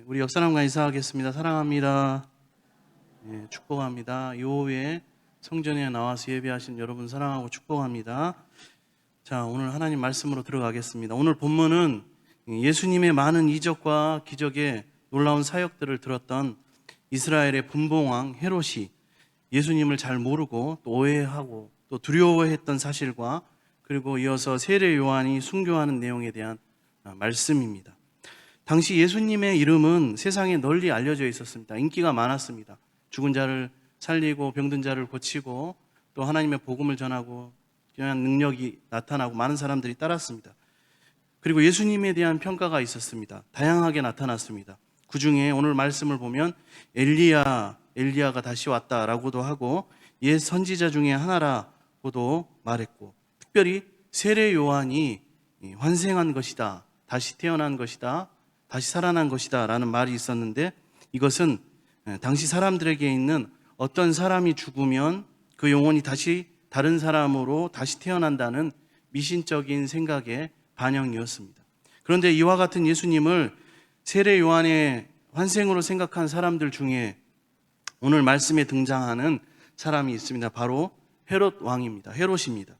우리 옆사람과 인사하겠습니다. 사랑합니다. 축복합니다. 이 오후에 성전에 나와서 예배하신 여러분 사랑하고 축복합니다. 자, 오늘 하나님 말씀으로 들어가겠습니다. 오늘 본문은 예수님의 많은 이적과 기적의 놀라운 사역들을 들었던 이스라엘의 분봉왕 헤롯이 예수님을 잘 모르고 또 오해하고 또 두려워했던 사실과 그리고 이어서 세례 요한이 순교하는 내용에 대한 말씀입니다. 당시 예수님의 이름은 세상에 널리 알려져 있었습니다. 인기가 많았습니다. 죽은 자를 살리고 병든 자를 고치고 또 하나님의 복음을 전하고 뛰어난 능력이 나타나고 많은 사람들이 따랐습니다. 그리고 예수님에 대한 평가가 있었습니다. 다양하게 나타났습니다. 그 중에 오늘 말씀을 보면 엘리야가 다시 왔다라고도 하고 옛 선지자 중에 하나라고도 말했고, 특별히 세례 요한이 환생한 것이다, 다시 태어난 것이다, 다시 살아난 것이다 라는 말이 있었는데, 이것은 당시 사람들에게 있는 어떤 사람이 죽으면 그 영혼이 다시 다른 사람으로 다시 태어난다는 미신적인 생각의 반영이었습니다. 그런데 이와 같은 예수님을 세례 요한의 환생으로 생각한 사람들 중에 오늘 말씀에 등장하는 사람이 있습니다. 바로 헤롯 왕입니다. 헤롯입니다.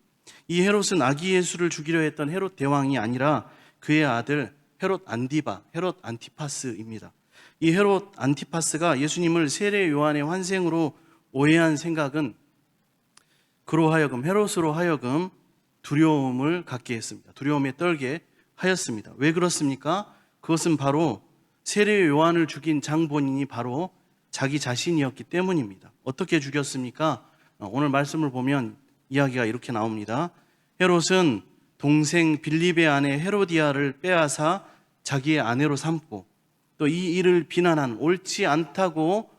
이 헤롯은 아기 예수를 죽이려 했던 헤롯 대왕이 아니라 그의 아들 헤롯 안티파스입니다. 이 헤롯 안티파스가 예수님을 세례 요한의 환생으로 오해한 생각은 헤롯으로 하여금 두려움을 갖게 했습니다. 두려움에 떨게 하였습니다. 왜 그렇습니까? 그것은 바로 세례 요한을 죽인 장본인이 바로 자기 자신이었기 때문입니다. 어떻게 죽였습니까? 오늘 말씀을 보면 이야기가 이렇게 나옵니다. 헤롯은 동생 빌립의 아내 헤로디아를 빼앗아 자기의 아내로 삼고 또 이 일을 비난한 옳지 않다고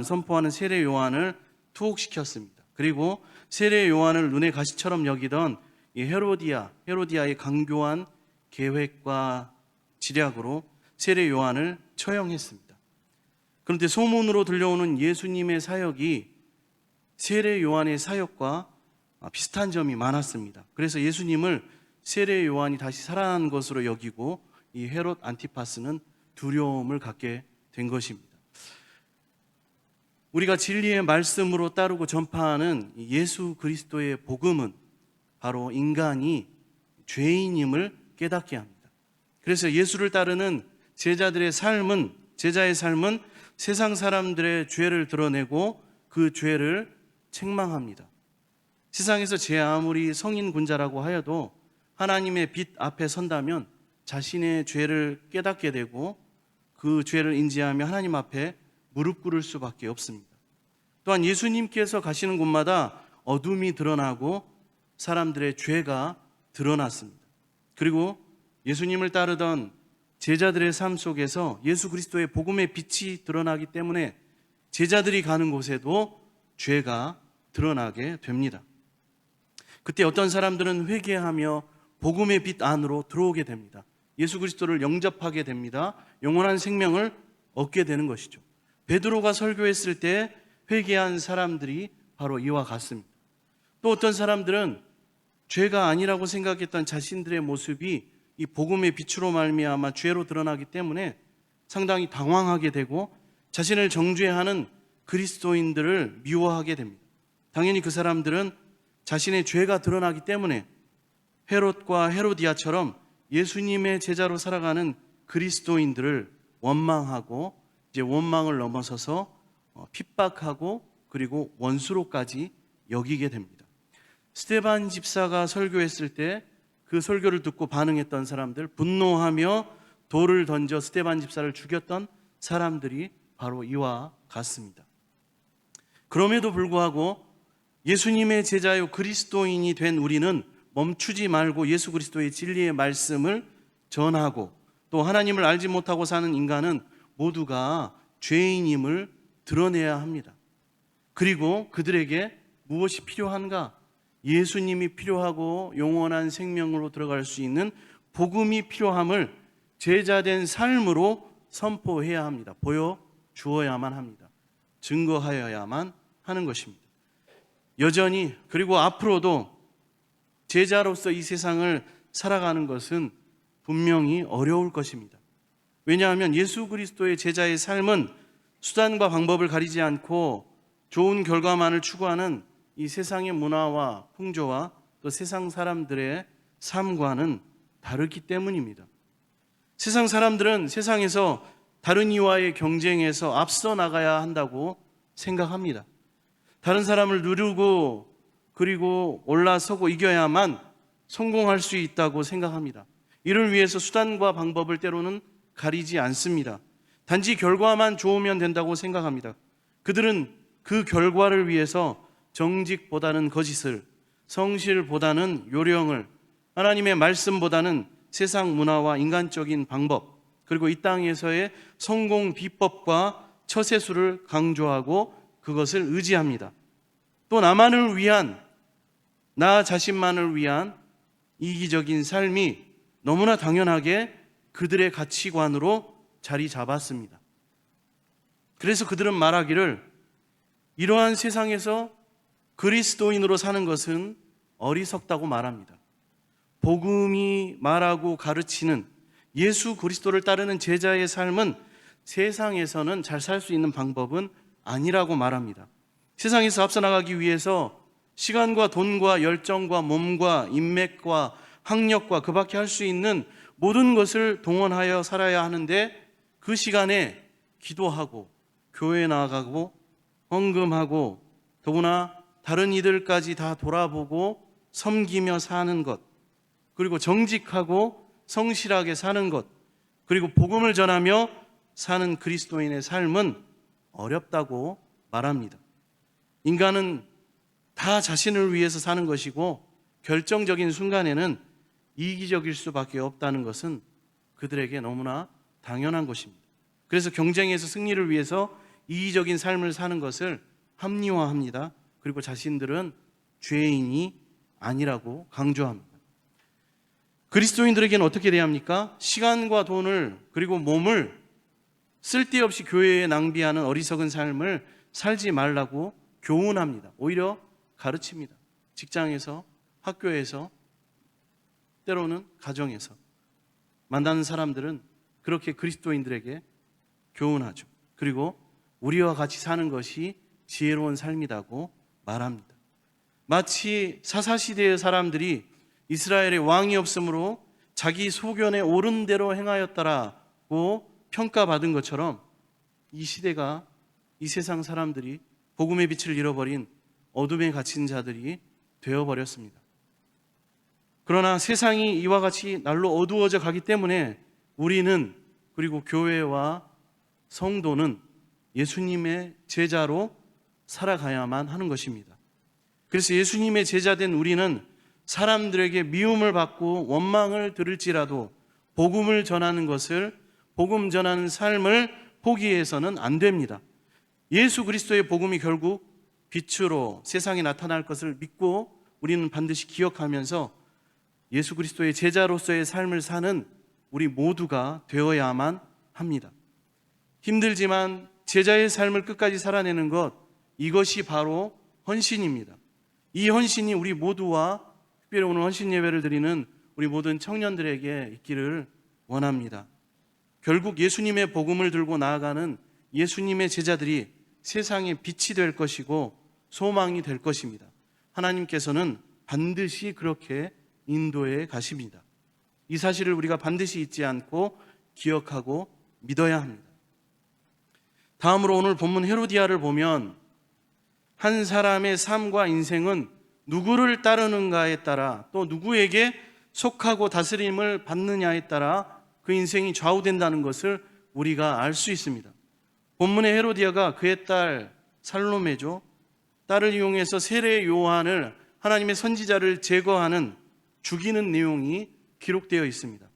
선포하는 세례 요한을 투옥시켰습니다. 그리고 세례 요한을 눈의 가시처럼 여기던 이 헤로디아의 강교한 계획과 지략으로 세례 요한을 처형했습니다. 그런데 소문으로 들려오는 예수님의 사역이 세례 요한의 사역과 비슷한 점이 많았습니다. 그래서 예수님을 세례 요한이 다시 살아난 것으로 여기고 이 헤롯 안티파스는 두려움을 갖게 된 것입니다. 우리가 진리의 말씀으로 따르고 전파하는 예수 그리스도의 복음은 바로 인간이 죄인임을 깨닫게 합니다. 그래서 예수를 따르는 제자의 삶은 세상 사람들의 죄를 드러내고 그 죄를 책망합니다. 세상에서 제 아무리 성인 군자라고 하여도 하나님의 빛 앞에 선다면 자신의 죄를 깨닫게 되고 그 죄를 인지하며 하나님 앞에 무릎 꿇을 수밖에 없습니다. 또한 예수님께서 가시는 곳마다 어둠이 드러나고 사람들의 죄가 드러났습니다. 그리고 예수님을 따르던 제자들의 삶 속에서 예수 그리스도의 복음의 빛이 드러나기 때문에 제자들이 가는 곳에도 죄가 드러나게 됩니다. 그때 어떤 사람들은 회개하며 복음의 빛 안으로 들어오게 됩니다. 예수 그리스도를 영접하게 됩니다. 영원한 생명을 얻게 되는 것이죠. 베드로가 설교했을 때 회개한 사람들이 바로 이와 같습니다. 또 어떤 사람들은 죄가 아니라고 생각했던 자신들의 모습이 이 복음의 빛으로 말미암아 죄로 드러나기 때문에 상당히 당황하게 되고 자신을 정죄하는 그리스도인들을 미워하게 됩니다. 당연히 그 사람들은 자신의 죄가 드러나기 때문에 헤롯과 헤로디아처럼 예수님의 제자로 살아가는 그리스도인들을 원망하고 이제 원망을 넘어서서 핍박하고 그리고 원수로까지 여기게 됩니다. 스데반 집사가 설교했을 때 그 설교를 듣고 반응했던 사람들, 분노하며 돌을 던져 스데반 집사를 죽였던 사람들이 바로 이와 같습니다. 그럼에도 불구하고 예수님의 제자요 그리스도인이 된 우리는 멈추지 말고 예수 그리스도의 진리의 말씀을 전하고 또 하나님을 알지 못하고 사는 인간은 모두가 죄인임을 드러내야 합니다. 그리고 그들에게 무엇이 필요한가? 예수님이 필요하고 영원한 생명으로 들어갈 수 있는 복음이 필요함을 제자된 삶으로 선포해야 합니다. 보여주어야만 합니다. 증거하여야만 하는 것입니다. 여전히 그리고 앞으로도 제자로서 이 세상을 살아가는 것은 분명히 어려울 것입니다. 왜냐하면 예수 그리스도의 제자의 삶은 수단과 방법을 가리지 않고 좋은 결과만을 추구하는 이 세상의 문화와 풍조와 또 세상 사람들의 삶과는 다르기 때문입니다. 세상 사람들은 세상에서 다른 이와의 경쟁에서 앞서 나가야 한다고 생각합니다. 다른 사람을 누르고 그리고 올라서고 이겨야만 성공할 수 있다고 생각합니다. 이를 위해서 수단과 방법을 때로는 가리지 않습니다. 단지 결과만 좋으면 된다고 생각합니다. 그들은 그 결과를 위해서 정직보다는 거짓을, 성실보다는 요령을, 하나님의 말씀보다는 세상 문화와 인간적인 방법, 그리고 이 땅에서의 성공 비법과 처세술을 강조하고 그것을 의지합니다. 또 나만을 위한, 나 자신만을 위한 이기적인 삶이 너무나 당연하게 그들의 가치관으로 자리 잡았습니다. 그래서 그들은 말하기를 이러한 세상에서 그리스도인으로 사는 것은 어리석다고 말합니다. 복음이 말하고 가르치는 예수 그리스도를 따르는 제자의 삶은 세상에서는 잘 살 수 있는 방법은 아니라고 말합니다. 세상에서 앞서 나가기 위해서 시간과 돈과 열정과 몸과 인맥과 학력과 그 밖에 할 수 있는 모든 것을 동원하여 살아야 하는데 그 시간에 기도하고 교회 나가고 헌금하고 더구나 다른 이들까지 다 돌아보고 섬기며 사는 것, 그리고 정직하고 성실하게 사는 것, 그리고 복음을 전하며 사는 그리스도인의 삶은 어렵다고 말합니다. 인간은 다 자신을 위해서 사는 것이고 결정적인 순간에는 이기적일 수밖에 없다는 것은 그들에게 너무나 당연한 것입니다. 그래서 경쟁에서 승리를 위해서 이기적인 삶을 사는 것을 합리화합니다. 그리고 자신들은 죄인이 아니라고 강조합니다. 그리스도인들에게는 어떻게 돼야 합니까? 시간과 돈을 그리고 몸을 쓸데없이 교회에 낭비하는 어리석은 삶을 살지 말라고 교훈합니다. 오히려 가르칩니다. 직장에서, 학교에서, 때로는 가정에서 만나는 사람들은 그렇게 그리스도인들에게 교훈하죠. 그리고 우리와 같이 사는 것이 지혜로운 삶이라고 말합니다. 마치 사사시대의 사람들이 이스라엘의 왕이 없으므로 자기 소견에 옳은 대로 행하였다라고 평가받은 것처럼 이 시대가, 이 세상 사람들이 복음의 빛을 잃어버린 어둠에 갇힌 자들이 되어버렸습니다. 그러나 세상이 이와 같이 날로 어두워져 가기 때문에 우리는, 그리고 교회와 성도는 예수님의 제자로 살아가야만 하는 것입니다. 그래서 예수님의 제자된 우리는 사람들에게 미움을 받고 원망을 들을지라도 복음을 전하는 것을, 복음 전하는 삶을 포기해서는 안 됩니다. 예수 그리스도의 복음이 결국 빛으로 세상에 나타날 것을 믿고 우리는 반드시 기억하면서 예수 그리스도의 제자로서의 삶을 사는 우리 모두가 되어야만 합니다. 힘들지만 제자의 삶을 끝까지 살아내는 것, 이것이 바로 헌신입니다. 이 헌신이 우리 모두와, 특별히 오늘 헌신 예배를 드리는 우리 모든 청년들에게 있기를 원합니다. 결국 예수님의 복음을 들고 나아가는 예수님의 제자들이 세상의 빛이 될 것이고 소망이 될 것입니다. 하나님께서는 반드시 그렇게 인도해 가십니다. 이 사실을 우리가 반드시 잊지 않고 기억하고 믿어야 합니다. 다음으로 오늘 본문 헤로디아를 보면 한 사람의 삶과 인생은 누구를 따르는가에 따라, 또 누구에게 속하고 다스림을 받느냐에 따라 그 인생이 좌우된다는 것을 우리가 알 수 있습니다. 본문의 헤로디아가 그의 딸 살로메죠. 딸을 이용해서 세례 요한을, 하나님의 선지자를 제거하는, 죽이는 내용이 기록되어 있습니다.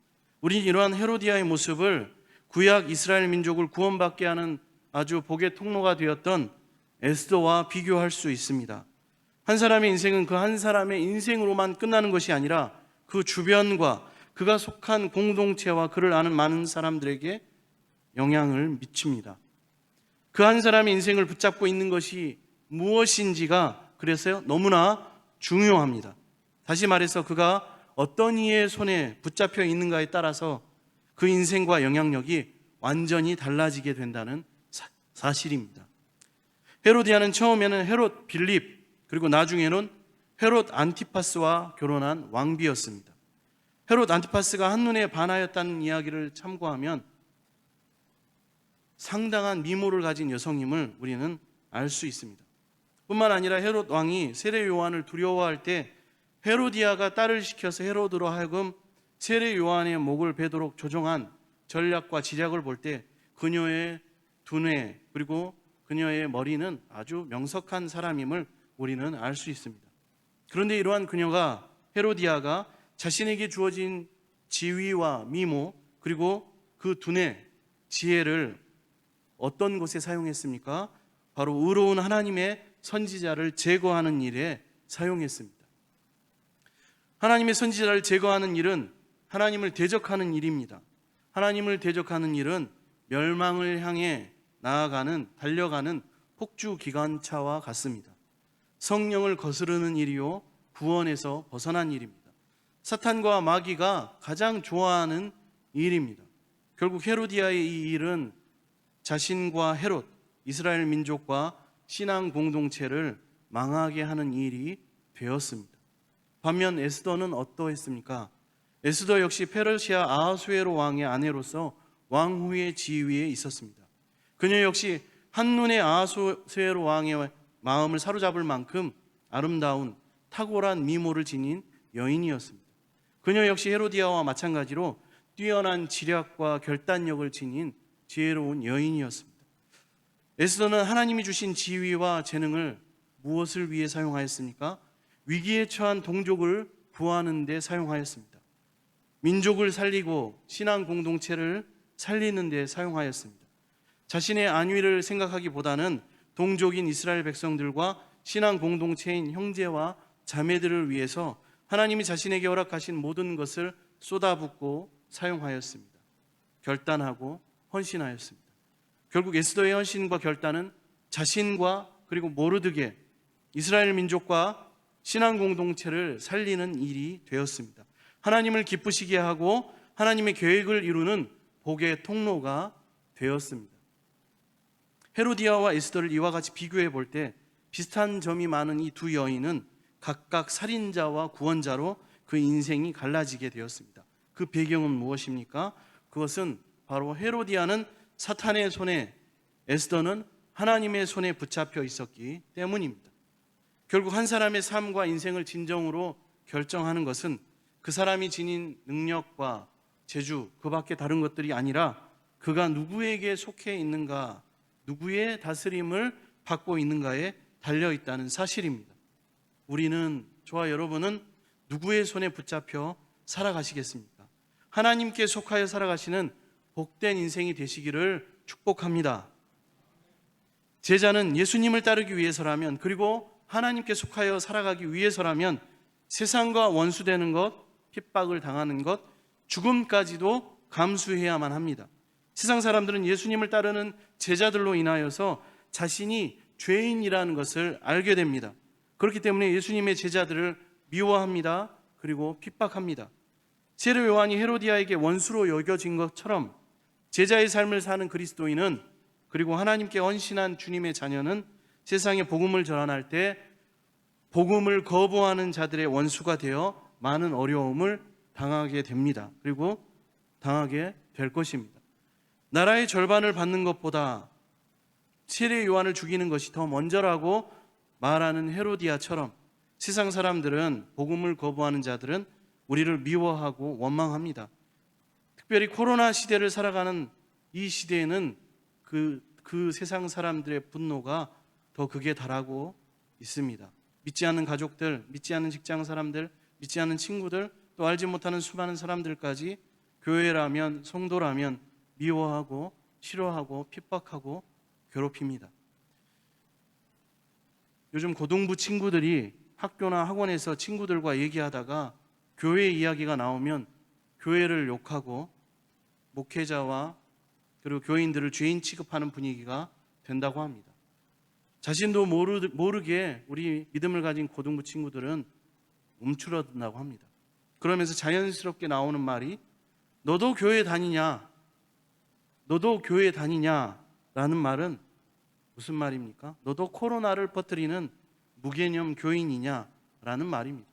우리는 이러한 헤로디아의 모습을 구약 이스라엘 민족을 구원받게 하는 아주 복의 통로가 되었던 에스더와 비교할 수 있습니다. 한 사람의 인생은 그 한 사람의 인생으로만 끝나는 것이 아니라 그 주변과 그가 속한 공동체와 그를 아는 많은 사람들에게 영향을 미칩니다. 그 한 사람의 인생을 붙잡고 있는 것이 무엇인지가 그래서 너무나 중요합니다. 다시 말해서 그가 어떤 이의 손에 붙잡혀 있는가에 따라서 그 인생과 영향력이 완전히 달라지게 된다는 사실입니다. 헤로디아는 처음에는 헤롯 빌립 그리고 나중에는 헤롯 안티파스와 결혼한 왕비였습니다. 헤롯 안티파스가 한눈에 반하였다는 이야기를 참고하면 상당한 미모를 가진 여성임을 우리는 알 수 있습니다. 뿐만 아니라 헤롯 왕이 세례 요한을 두려워할 때 헤로디아가 딸을 시켜서 헤로드로 하여금 세례 요한의 목을 베도록 조종한 전략과 지략을 볼 때 그녀의 두뇌 그리고 그녀의 머리는 아주 명석한 사람임을 우리는 알 수 있습니다. 그런데 이러한 그녀가 헤로디아가 자신에게 주어진 지위와 미모 그리고 그 두뇌, 지혜를 어떤 곳에 사용했습니까? 바로 의로운 하나님의 선지자를 제거하는 일에 사용했습니다. 하나님의 선지자를 제거하는 일은 하나님을 대적하는 일입니다. 하나님을 대적하는 일은 멸망을 향해 달려가는 폭주 기관차와 같습니다. 성령을 거스르는 일이요 구원에서 벗어난 일입니다. 사탄과 마귀가 가장 좋아하는 일입니다. 결국 헤로디아의 이 일은 자신과 헤롯, 이스라엘 민족과 신앙 공동체를 망하게 하는 일이 되었습니다. 반면 에스더는 어떠했습니까? 에스더 역시 페르시아 아하수에로 왕의 아내로서 왕후의 지위에 있었습니다. 그녀 역시 한눈에 아하수에로 왕의 마음을 사로잡을 만큼 아름다운 탁월한 미모를 지닌 여인이었습니다. 그녀 역시 헤로디아와 마찬가지로 뛰어난 지략과 결단력을 지닌 지혜로운 여인이었습니다. 에스더는 하나님이 주신 지위와 재능을 무엇을 위해 사용하였습니까? 위기에 처한 동족을 구하는 데 사용하였습니다. 민족을 살리고 신앙 공동체를 살리는 데 사용하였습니다. 자신의 안위를 생각하기보다는 동족인 이스라엘 백성들과 신앙 공동체인 형제와 자매들을 위해서 하나님이 자신에게 허락하신 모든 것을 쏟아붓고 사용하였습니다. 결단하고 헌신하였습니다. 결국 에스더의 헌신과 결단은 자신과 그리고 모르드게 이스라엘 민족과 신앙 공동체를 살리는 일이 되었습니다. 하나님을 기쁘시게 하고 하나님의 계획을 이루는 복의 통로가 되었습니다. 헤로디아와 에스더를 이와 같이 비교해 볼 때 비슷한 점이 많은 이 두 여인은 각각 살인자와 구원자로 그 인생이 갈라지게 되었습니다. 그 배경은 무엇입니까? 그것은 바로 헤로디아는 사탄의 손에, 에스더는 하나님의 손에 붙잡혀 있었기 때문입니다. 결국 한 사람의 삶과 인생을 진정으로 결정하는 것은 그 사람이 지닌 능력과 재주, 그 밖에 다른 것들이 아니라 그가 누구에게 속해 있는가, 누구의 다스림을 받고 있는가에 달려있다는 사실입니다. 우리는, 저와 여러분은 누구의 손에 붙잡혀 살아가시겠습니까? 하나님께 속하여 살아가시는 복된 인생이 되시기를 축복합니다. 제자는 예수님을 따르기 위해서라면, 그리고 하나님께 속하여 살아가기 위해서라면 세상과 원수되는 것, 핍박을 당하는 것, 죽음까지도 감수해야만 합니다. 세상 사람들은 예수님을 따르는 제자들로 인하여서 자신이 죄인이라는 것을 알게 됩니다. 그렇기 때문에 예수님의 제자들을 미워합니다. 그리고 핍박합니다. 세례 요한이 헤로디아에게 원수로 여겨진 것처럼 제자의 삶을 사는 그리스도인은, 그리고 하나님께 헌신한 주님의 자녀는 세상에 복음을 전할 때 복음을 거부하는 자들의 원수가 되어 많은 어려움을 당하게 됩니다. 그리고 당하게 될 것입니다. 나라의 절반을 받는 것보다 세례 요한을 죽이는 것이 더 먼저라고 말하는 헤로디아처럼 세상 사람들은, 복음을 거부하는 자들은 우리를 미워하고 원망합니다. 특별히 코로나 시대를 살아가는 이 시대에는 그 세상 사람들의 분노가 더 극에 달하고 있습니다. 믿지 않는 가족들, 믿지 않는 직장 사람들, 믿지 않는 친구들, 또 알지 못하는 수많은 사람들까지 교회라면, 성도라면 미워하고 싫어하고 핍박하고 괴롭힙니다. 요즘 고등부 친구들이 학교나 학원에서 친구들과 얘기하다가 교회 이야기가 나오면 교회를 욕하고 목회자와 그리고 교인들을 죄인 취급하는 분위기가 된다고 합니다. 자신도 모르게 우리 믿음을 가진 고등부 친구들은 움츠러든다고 합니다. 그러면서 자연스럽게 나오는 말이, 너도 교회 다니냐? 너도 교회 다니냐라는 말은 무슨 말입니까? 너도 코로나를 퍼뜨리는 무개념 교인이냐라는 말입니다.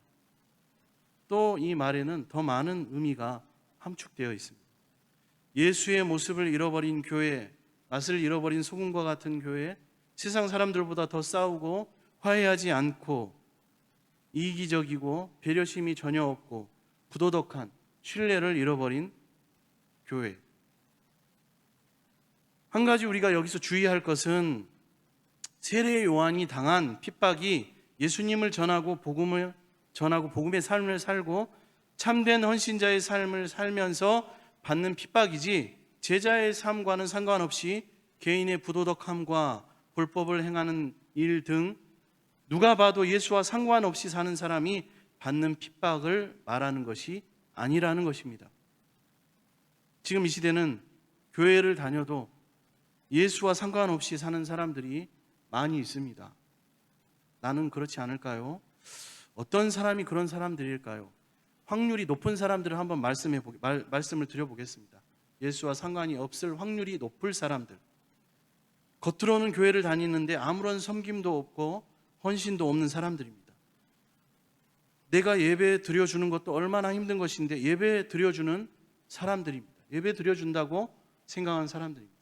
또 이 말에는 더 많은 의미가 함축되어 있습니다. 예수의 모습을 잃어버린 교회, 맛을 잃어버린 소금과 같은 교회, 세상 사람들보다 더 싸우고 화해하지 않고 이기적이고 배려심이 전혀 없고 부도덕한 신뢰를 잃어버린 교회. 한 가지 우리가 여기서 주의할 것은 세례 요한이 당한 핍박이 예수님을 전하고 복음의 삶을 살고 참된 헌신자의 삶을 살면서 받는 핍박이지 제자의 삶과는 상관없이 개인의 부도덕함과 불법을 행하는 일 등 누가 봐도 예수와 상관없이 사는 사람이 받는 핍박을 말하는 것이 아니라는 것입니다. 지금 이 시대는 교회를 다녀도 예수와 상관없이 사는 사람들이 많이 있습니다. 나는 그렇지 않을까요? 어떤 사람이 그런 사람들일까요? 확률이 높은 사람들을 한번 말씀을 드려보겠습니다. 예수와 상관이 없을 확률이 높을 사람들. 겉으로는 교회를 다니는데 아무런 섬김도 없고 헌신도 없는 사람들입니다. 내가 예배 드려주는 것도 얼마나 힘든 것인데 예배 드려주는 사람들입니다. 예배 드려준다고 생각하는 사람들입니다.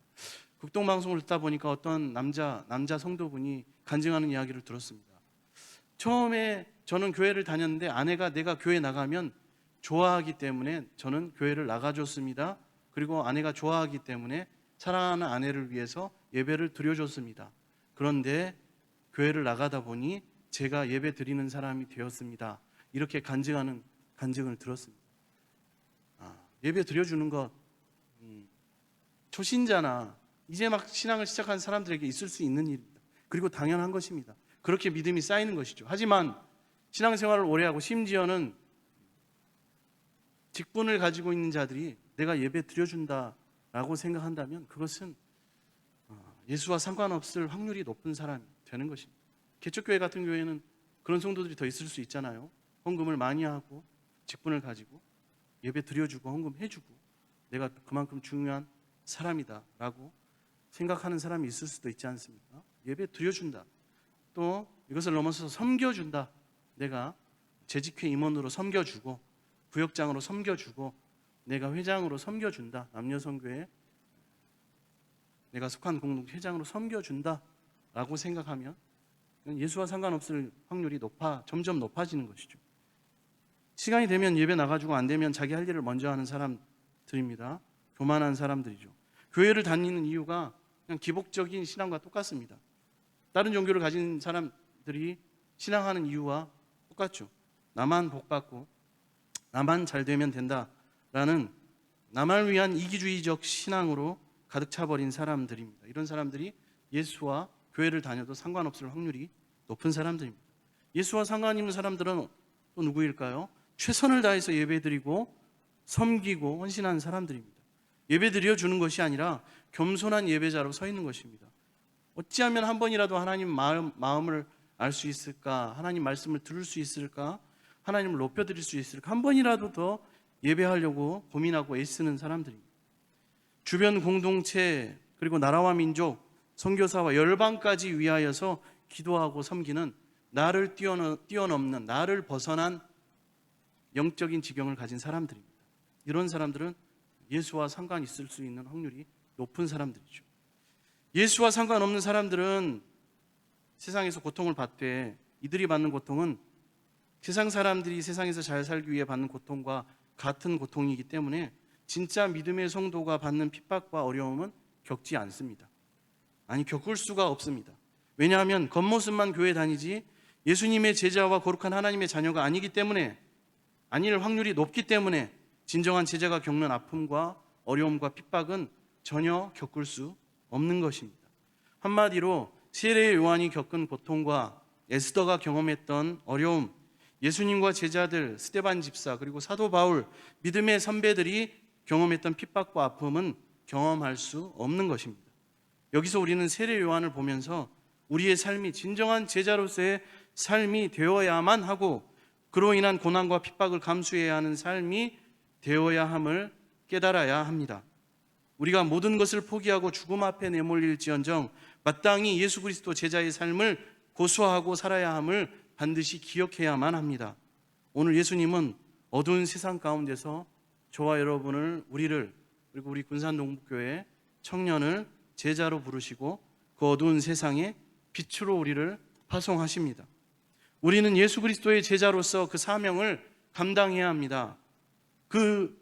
극동방송을 듣다 보니까 어떤 남자 성도분이 간증하는 이야기를 들었습니다. 처음에 저는 교회를 다녔는데 아내가 내가 교회 나가면 좋아하기 때문에 저는 교회를 나가줬습니다. 그리고 아내가 좋아하기 때문에 사랑하는 아내를 위해서 예배를 드려줬습니다. 그런데 교회를 나가다 보니 제가 예배 드리는 사람이 되었습니다. 이렇게 간증을 들었습니다. 예배 드려주는 것 초신자나 이제 막 신앙을 시작한 사람들에게 있을 수 있는 일입니다. 그리고 당연한 것입니다. 그렇게 믿음이 쌓이는 것이죠. 하지만 신앙생활을 오래 하고 심지어는 직분을 가지고 있는 자들이 내가 예배 드려준다라고 생각한다면 그것은 예수와 상관없을 확률이 높은 사람이 되는 것입니다. 개척교회 같은 교회는 그런 성도들이 더 있을 수 있잖아요. 헌금을 많이 하고 직분을 가지고 예배 드려주고 헌금해주고 내가 그만큼 중요한 사람이다라고 생각하는 사람이 있을 수도 있지 않습니까? 예배 드려준다. 또 이것을 넘어서서 섬겨준다. 내가 재직회 임원으로 섬겨주고 부역장으로 섬겨주고 내가 회장으로 섬겨준다. 남녀성교회 내가 속한 공동회장으로 섬겨준다라고 생각하면 예수와 상관없을 확률이 점점 높아지는 것이죠. 시간이 되면 예배 나가지고 안 되면 자기 할 일을 먼저 하는 사람들입니다. 교만한 사람들이죠. 교회를 다니는 이유가 그냥 기복적인 신앙과 똑같습니다. 다른 종교를 가진 사람들이 신앙하는 이유와 똑같죠. 나만 복받고 나만 잘 되면 된다라는 나만 위한 이기주의적 신앙으로 가득 차버린 사람들입니다. 이런 사람들이 예수와 교회를 다녀도 상관없을 확률이 높은 사람들입니다. 예수와 상관 있는 사람들은 또 누구일까요? 최선을 다해서 예배드리고 섬기고 헌신하는 사람들입니다. 예배드려주는 것이 아니라 겸손한 예배자로 서 있는 것입니다. 어찌하면 한 번이라도 하나님 마음을 알 수 있을까? 하나님 말씀을 들을 수 있을까? 하나님을 높여드릴 수 있을까? 한 번이라도 더 예배하려고 고민하고 애쓰는 사람들입니다. 주변 공동체 그리고 나라와 민족, 선교사와 열방까지 위하여서 기도하고 섬기는 나를 뛰어넘는 나를 벗어난 영적인 지경을 가진 사람들입니다. 이런 사람들은 예수와 상관 있을 수 있는 확률이 높은 사람들이죠. 예수와 상관없는 사람들은 세상에서 고통을 받되 이들이 받는 고통은 세상 사람들이 세상에서 잘 살기 위해 받는 고통과 같은 고통이기 때문에 진짜 믿음의 성도가 받는 핍박과 어려움은 겪지 않습니다. 아니, 겪을 수가 없습니다. 왜냐하면 겉모습만 교회 다니지 예수님의 제자와 거룩한 하나님의 자녀가 아니기 때문에, 아닐 확률이 높기 때문에 진정한 제자가 겪는 아픔과 어려움과 핍박은 전혀 겪을 수 없는 것입니다. 한마디로 세례 요한이 겪은 고통과 에스더가 경험했던 어려움, 예수님과 제자들, 스데반 집사, 그리고 사도 바울, 믿음의 선배들이 경험했던 핍박과 아픔은 경험할 수 없는 것입니다. 여기서 우리는 세례 요한을 보면서 우리의 삶이 진정한 제자로서의 삶이 되어야만 하고 그로 인한 고난과 핍박을 감수해야 하는 삶이 되어야 함을 깨달아야 합니다. 우리가 모든 것을 포기하고 죽음 앞에 내몰릴지언정 마땅히 예수 그리스도 제자의 삶을 고수하고 살아야 함을 반드시 기억해야만 합니다. 오늘 예수님은 어두운 세상 가운데서 저와 여러분을, 우리를, 그리고 우리 군산동북교회 청년을 제자로 부르시고 그 어두운 세상에 빛으로 우리를 파송하십니다. 우리는 예수 그리스도의 제자로서 그 사명을 감당해야 합니다. 그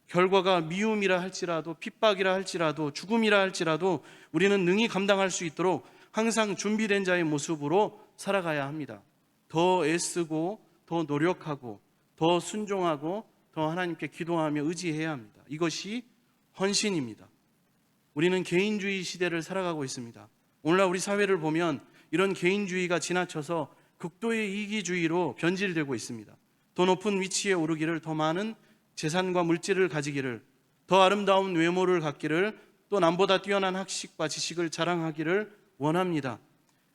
결과가 미움이라 할지라도, 핍박이라 할지라도, 죽음이라 할지라도 우리는 능히 감당할 수 있도록 항상 준비된 자의 모습으로 살아가야 합니다. 더 애쓰고 더 노력하고 더 순종하고 더 하나님께 기도하며 의지해야 합니다. 이것이 헌신입니다. 우리는 개인주의 시대를 살아가고 있습니다. 오늘날 우리 사회를 보면 이런 개인주의가 지나쳐서 극도의 이기주의로 변질되고 있습니다. 더 높은 위치에 오르기를, 더 많은 재산과 물질을 가지기를, 더 아름다운 외모를 갖기를, 또 남보다 뛰어난 학식과 지식을 자랑하기를 원합니다.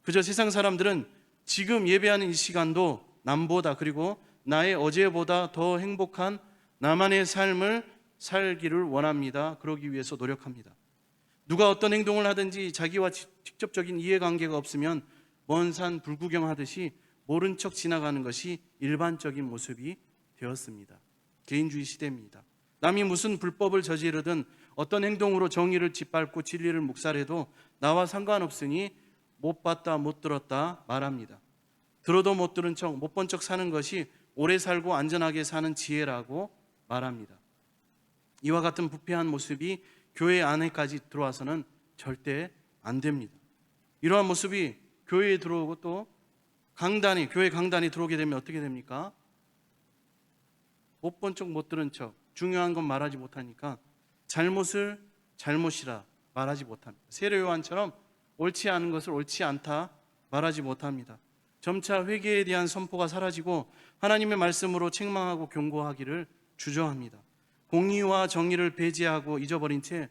그저 세상 사람들은 지금 예배하는 이 시간도 남보다, 그리고 나의 어제보다 더 행복한 나만의 삶을 살기를 원합니다. 그러기 위해서 노력합니다. 누가 어떤 행동을 하든지 자기와 직접적인 이해관계가 없으면 먼 산 불구경하듯이 모른 척 지나가는 것이 일반적인 모습이 되었습니다. 개인주의 시대입니다. 남이 무슨 불법을 저지르든 어떤 행동으로 정의를 짓밟고 진리를 묵살해도 나와 상관없으니 못 봤다 못 들었다 말합니다. 들어도 못 들은 척, 못 본 척 사는 것이 오래 살고 안전하게 사는 지혜라고 말합니다. 이와 같은 부패한 모습이 교회 안에까지 들어와서는 절대 안 됩니다. 이러한 모습이 교회에 들어오고 또 교회 강단에 들어오게 되면 어떻게 됩니까? 못 본 척 못 들은 척, 중요한 건 말하지 못하니까 잘못을 잘못이라 말하지 못합니다. 세례 요한처럼 옳지 않은 것을 옳지 않다 말하지 못합니다. 점차 회개에 대한 선포가 사라지고 하나님의 말씀으로 책망하고 경고하기를 주저합니다. 공의와 정의를 배제하고 잊어버린 채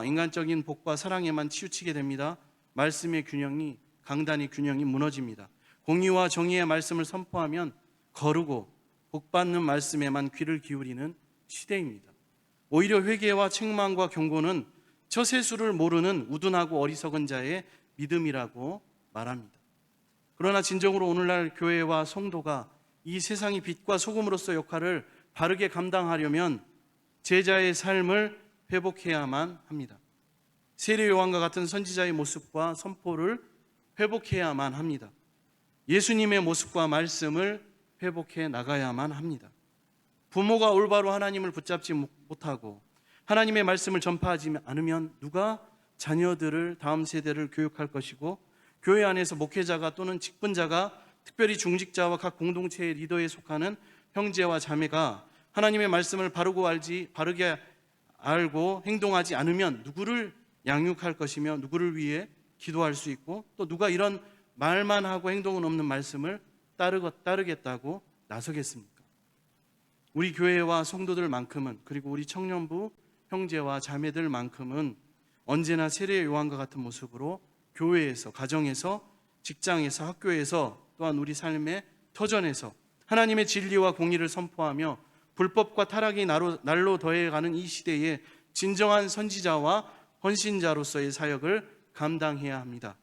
인간적인 복과 사랑에만 치우치게 됩니다. 말씀의 균형이, 강단의 균형이 무너집니다. 공의와 정의의 말씀을 선포하면 거르고 복받는 말씀에만 귀를 기울이는 시대입니다. 오히려 회개와 책망과 경고는 처세술을 모르는 우둔하고 어리석은 자의 믿음이라고 말합니다. 그러나 진정으로 오늘날 교회와 성도가 이 세상의 빛과 소금으로서 역할을 바르게 감당하려면 제자의 삶을 회복해야만 합니다. 세례 요한과 같은 선지자의 모습과 선포를 회복해야만 합니다. 예수님의 모습과 말씀을 회복해 나가야만 합니다. 부모가 올바로 하나님을 붙잡지 못하고 하나님의 말씀을 전파하지 않으면 누가 자녀들을, 다음 세대를 교육할 것이고, 교회 안에서 목회자가 또는 직분자가, 특별히 중직자와 각 공동체의 리더에 속하는 형제와 자매가 하나님의 말씀을 바르게 알고 행동하지 않으면 누구를 양육할 것이며 누구를 위해 기도할 수 있고, 또 누가 이런 말만 하고 행동은 없는 말씀을 따르겠다고 나서겠습니까? 우리 교회와 성도들만큼은, 그리고 우리 청년부 형제와 자매들만큼은 언제나 세례 요한과 같은 모습으로 교회에서, 가정에서, 직장에서, 학교에서, 또한 우리 삶의 터전에서 하나님의 진리와 공의를 선포하며 불법과 타락이 날로 더해가는 이 시대에 진정한 선지자와 헌신자로서의 사역을 감당해야 합니다.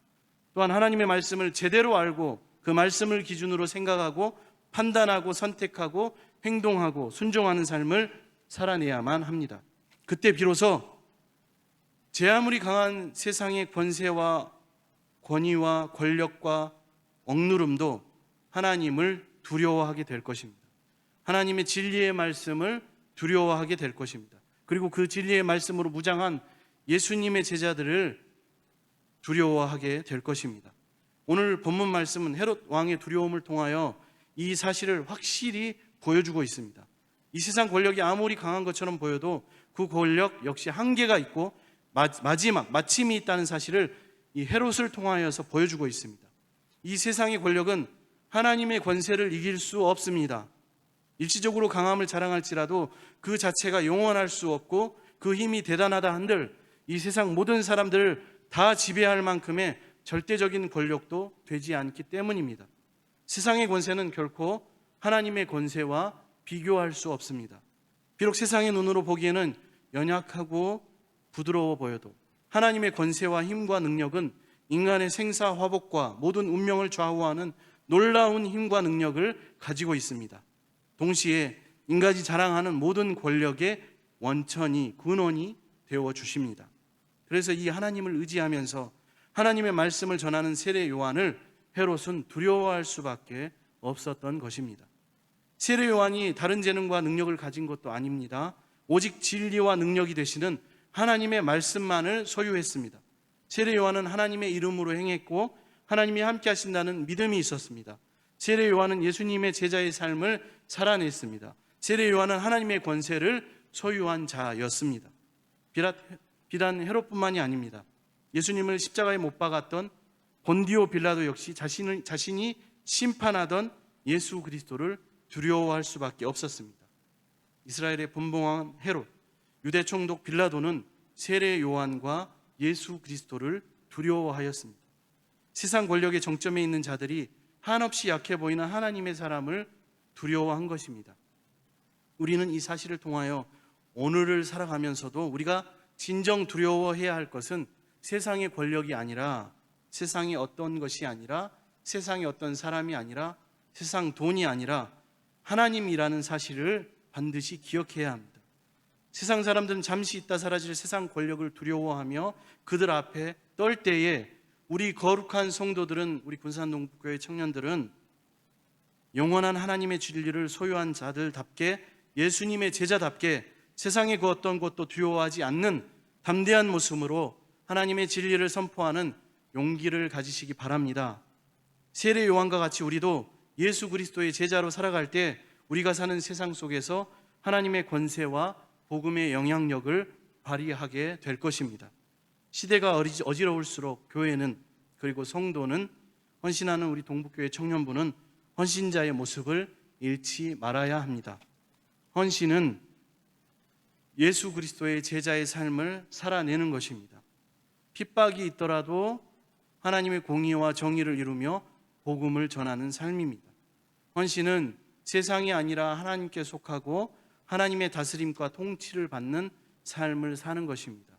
또한 하나님의 말씀을 제대로 알고 그 말씀을 기준으로 생각하고 판단하고 선택하고 행동하고 순종하는 삶을 살아내야만 합니다. 그때 비로소 제 아무리 강한 세상의 권세와 권위와 권력과 억누름도 하나님을 두려워하게 될 것입니다. 하나님의 진리의 말씀을 두려워하게 될 것입니다. 그리고 그 진리의 말씀으로 무장한 예수님의 제자들을 두려워하게 될 것입니다. 오늘 본문 말씀은 헤롯 왕의 두려움을 통하여 이 사실을 확실히 보여주고 있습니다. 이 세상 권력이 아무리 강한 것처럼 보여도 그 권력 역시 한계가 있고 마침이 있다는 사실을 이 헤롯을 통하여서 보여주고 있습니다. 이 세상의 권력은 하나님의 권세를 이길 수 없습니다. 일시적으로 강함을 자랑할지라도 그 자체가 영원할 수 없고 그 힘이 대단하다 한들 이 세상 모든 사람들을 다 지배할 만큼의 절대적인 권력도 되지 않기 때문입니다. 세상의 권세는 결코 하나님의 권세와 비교할 수 없습니다. 비록 세상의 눈으로 보기에는 연약하고 부드러워 보여도 하나님의 권세와 힘과 능력은 인간의 생사 화복과 모든 운명을 좌우하는 놀라운 힘과 능력을 가지고 있습니다. 동시에 인간이 자랑하는 모든 권력의 원천이 근원이 되어 주십니다. 그래서 이 하나님을 의지하면서 하나님의 말씀을 전하는 세례 요한을 헤롯은 두려워할 수밖에 없었던 것입니다. 세례 요한이 다른 재능과 능력을 가진 것도 아닙니다. 오직 진리와 능력이 되시는 하나님의 말씀만을 소유했습니다. 세례 요한은 하나님의 이름으로 행했고 하나님이 함께 하신다는 믿음이 있었습니다. 세례 요한은 예수님의 제자의 삶을 살아냈습니다. 세례 요한은 하나님의 권세를 소유한 자였습니다. 비단 헤롯뿐만이 아닙니다. 예수님을 십자가에 못 박았던 본디오 빌라도 역시 자신이 심판하던 예수 그리스도를 두려워할 수밖에 없었습니다. 이스라엘의 분봉왕 헤롯, 유대 총독 빌라도는 세례 요한과 예수 그리스도를 두려워하였습니다. 세상 권력의 정점에 있는 자들이 한없이 약해 보이는 하나님의 사람을 두려워한 것입니다. 우리는 이 사실을 통하여 오늘을 살아가면서도 우리가 진정 두려워해야 할 것은 세상의 권력이 아니라, 세상의 어떤 것이 아니라, 세상의 어떤 사람이 아니라, 세상 돈이 아니라 하나님이라는 사실을 반드시 기억해야 합니다. 세상 사람들은 잠시 있다 사라질 세상 권력을 두려워하며 그들 앞에 떨 때에 우리 거룩한 성도들은, 우리 군산동북교회 청년들은 영원한 하나님의 진리를 소유한 자들답게, 예수님의 제자답게 세상의 그 어떤 것도 두려워하지 않는 담대한 모습으로 하나님의 진리를 선포하는 용기를 가지시기 바랍니다. 세례 요한과 같이 우리도 예수 그리스도의 제자로 살아갈 때 우리가 사는 세상 속에서 하나님의 권세와 복음의 영향력을 발휘하게 될 것입니다. 시대가 어지러울수록 교회는, 그리고 성도는, 헌신하는 우리 동북교회 청년부는 헌신자의 모습을 잃지 말아야 합니다. 헌신은 예수 그리스도의 제자의 삶을 살아내는 것입니다. 핍박이 있더라도 하나님의 공의와 정의를 이루며 복음을 전하는 삶입니다. 헌신은 세상이 아니라 하나님께 속하고 하나님의 다스림과 통치를 받는 삶을 사는 것입니다.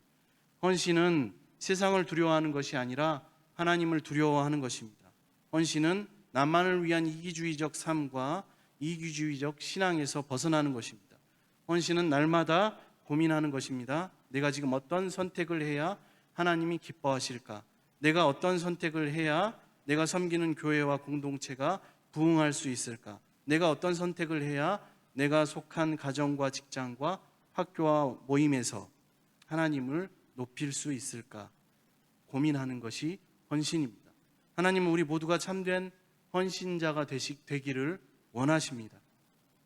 헌신은 세상을 두려워하는 것이 아니라 하나님을 두려워하는 것입니다. 헌신은 나만을 위한 이기주의적 삶과 이기주의적 신앙에서 벗어나는 것입니다. 헌신은 날마다 고민하는 것입니다. 내가 지금 어떤 선택을 해야 하나님이 기뻐하실까? 내가 어떤 선택을 해야 내가 섬기는 교회와 공동체가 부흥할 수 있을까? 내가 어떤 선택을 해야 내가 속한 가정과 직장과 학교와 모임에서 하나님을 높일 수 있을까? 고민하는 것이 헌신입니다. 하나님은 우리 모두가 참된 헌신자가 되기를 원하십니다.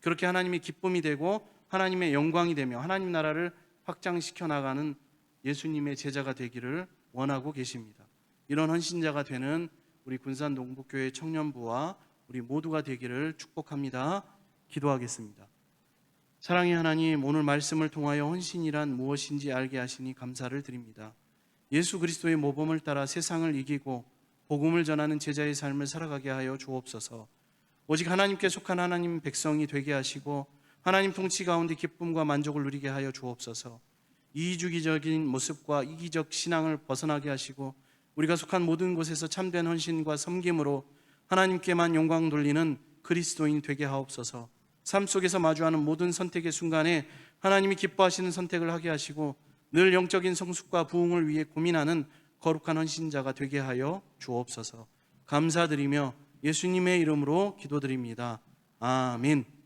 그렇게 하나님의 기쁨이 되고 하나님의 영광이 되며 하나님 나라를 확장시켜 나가는 예수님의 제자가 되기를 원하고 계십니다. 이런 헌신자가 되는 우리 군산 동북교회 청년부와 우리 모두가 되기를 축복합니다. 기도하겠습니다. 사랑의 하나님, 오늘 말씀을 통하여 헌신이란 무엇인지 알게 하시니 감사를 드립니다. 예수 그리스도의 모범을 따라 세상을 이기고 복음을 전하는 제자의 삶을 살아가게 하여 주옵소서. 오직 하나님께 속한 하나님 백성이 되게 하시고 하나님 통치 가운데 기쁨과 만족을 누리게 하여 주옵소서. 이기주의적인 모습과 이기적 신앙을 벗어나게 하시고 우리가 속한 모든 곳에서 참된 헌신과 섬김으로 하나님께만 영광 돌리는 그리스도인 되게 하옵소서. 삶 속에서 마주하는 모든 선택의 순간에 하나님이 기뻐하시는 선택을 하게 하시고 늘 영적인 성숙과 부흥을 위해 고민하는 거룩한 헌신자가 되게 하여 주옵소서. 감사드리며 예수님의 이름으로 기도드립니다. 아멘.